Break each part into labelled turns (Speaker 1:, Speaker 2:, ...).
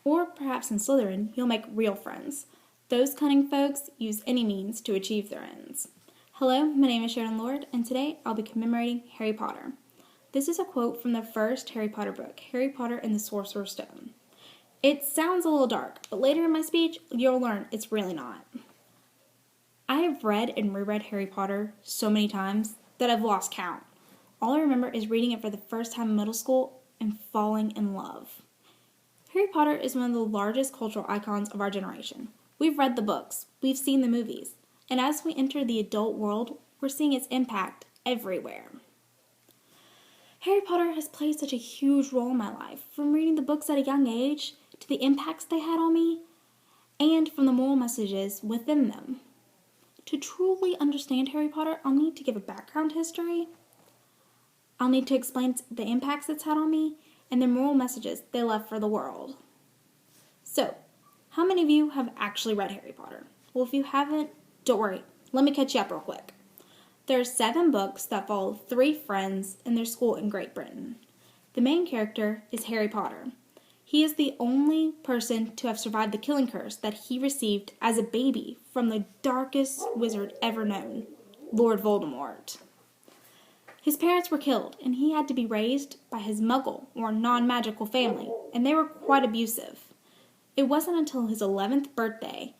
Speaker 1: Or perhaps in Slytherin, you'll make real friends. Those cunning folks use any means to achieve their ends. Hello, my name is Sharon Lord, and today I'll be commemorating Harry Potter. This is a quote from the first Harry Potter book, Harry Potter and the Sorcerer's Stone. It sounds a little dark, but later in my speech, you'll learn it's really not. I have read and reread Harry Potter so many times that I've lost count. All I remember is reading it for the first time in middle school and falling in love. Harry Potter is one of the largest cultural icons of our generation. We've read the books, we've seen the movies, and as we enter the adult world, we're seeing its impact everywhere. Harry Potter has played such a huge role in my life, from reading the books at a young age to the impacts they had on me, and from the moral messages within them. To truly understand Harry Potter, I'll need to give a background history. I'll need to explain the impacts it's had on me and the moral messages they left for the world. So, how many of you have actually read Harry Potter? Well, if you haven't, don't worry. Let me catch you up real quick. There are 7 books that follow 3 friends in their school in Great Britain. The main character is Harry Potter. He is the only person to have survived the killing curse that he received as a baby from the darkest wizard ever known, Lord Voldemort. His parents were killed, and he had to be raised by his muggle or non-magical family, and they were quite abusive. It wasn't until his 11th birthday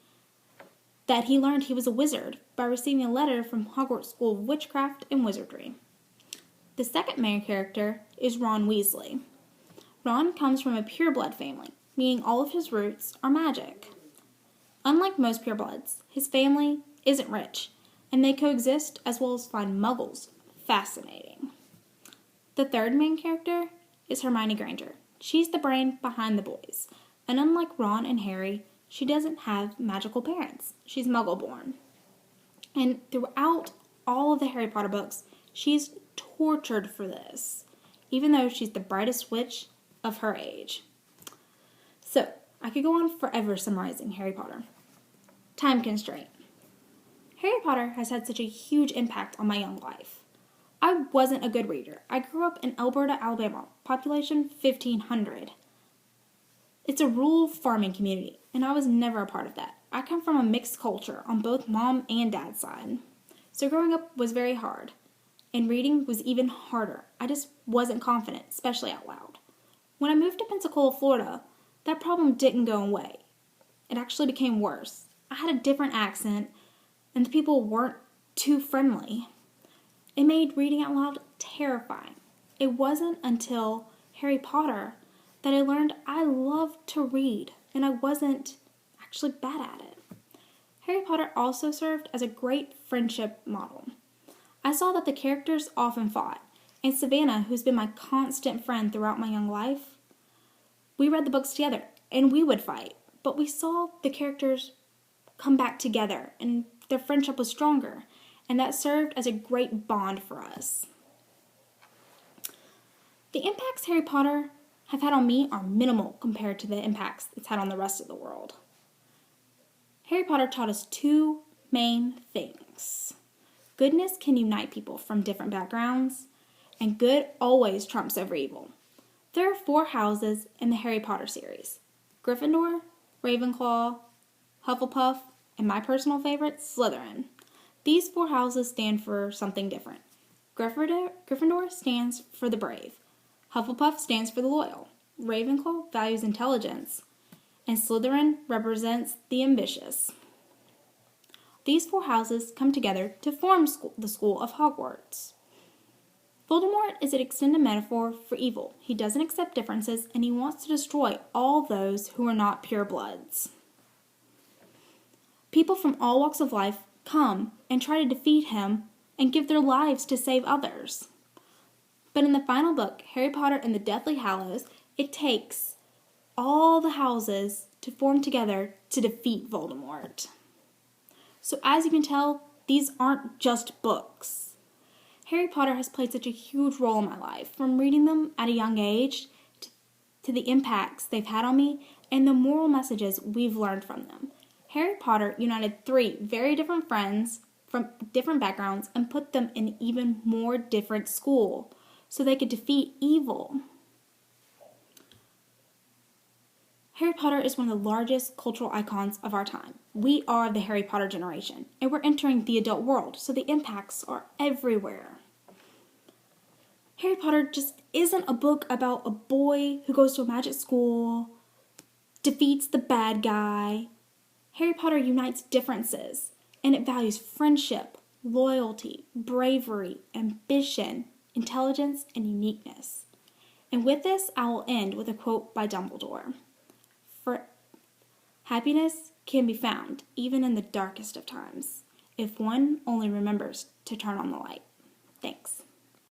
Speaker 1: that he learned he was a wizard by receiving a letter from Hogwarts School of Witchcraft and Wizardry. The second main character is Ron Weasley. Ron comes from a pureblood family, meaning all of his roots are magic. Unlike most purebloods, his family isn't rich, and they coexist as well as find muggles fascinating. The third main character is Hermione Granger. She's the brain behind the boys, and unlike Ron and Harry, she doesn't have magical parents. She's muggle-born. And throughout all of the Harry Potter books, she's tortured for this, even though she's the brightest witch of her age. So, I could go on forever summarizing Harry Potter. Time constraint. Harry Potter has had such a huge impact on my young life. I wasn't a good reader. I grew up in Alberta, Alabama, population 1,500. It's a rural farming community, and I was never a part of that. I come from a mixed culture on both mom and dad's side. So growing up was very hard, and reading was even harder. I just wasn't confident, especially out loud. When I moved to Pensacola, Florida, that problem didn't go away. It actually became worse. I had a different accent, and the people weren't too friendly. It made reading out loud terrifying. It wasn't until Harry Potter that I learned I loved to read, and I wasn't actually bad at it. Harry Potter also served as a great friendship model. I saw that the characters often fought, and Savannah, who's been my constant friend throughout my young life, we read the books together, and we would fight, but we saw the characters come back together, and their friendship was stronger, and that served as a great bond for us. The impacts Harry Potter have had on me are minimal compared to the impacts it's had on the rest of the world. Harry Potter taught us 2 main things. Goodness can unite people from different backgrounds, and good always trumps over evil. There are 4 houses in the Harry Potter series: Gryffindor, Ravenclaw, Hufflepuff, and my personal favorite, Slytherin. These 4 houses stand for something different. Gryffindor stands for the brave. Hufflepuff stands for the loyal. Ravenclaw values intelligence. And Slytherin represents the ambitious. These 4 houses come together to form the School of Hogwarts. Voldemort is an extended metaphor for evil. He doesn't accept differences, and he wants to destroy all those who are not purebloods. People from all walks of life come and try to defeat him and give their lives to save others. But in the final book, Harry Potter and the Deathly Hallows, it takes all the houses to form together to defeat Voldemort. So as you can tell, these aren't just books. Harry Potter has played such a huge role in my life, from reading them at a young age to the impacts they've had on me and the moral messages we've learned from them. Harry Potter united 3 very different friends from different backgrounds and put them in an even more different school so they could defeat evil. Harry Potter is one of the largest cultural icons of our time. We are the Harry Potter generation, and we're entering the adult world, so the impacts are everywhere. Harry Potter just isn't a book about a boy who goes to a magic school, defeats the bad guy. Harry Potter unites differences, and it values friendship, loyalty, bravery, ambition, intelligence, and uniqueness. And with this, I will end with a quote by Dumbledore. For happiness can be found even in the darkest of times, if one only remembers to turn on the light. Thanks.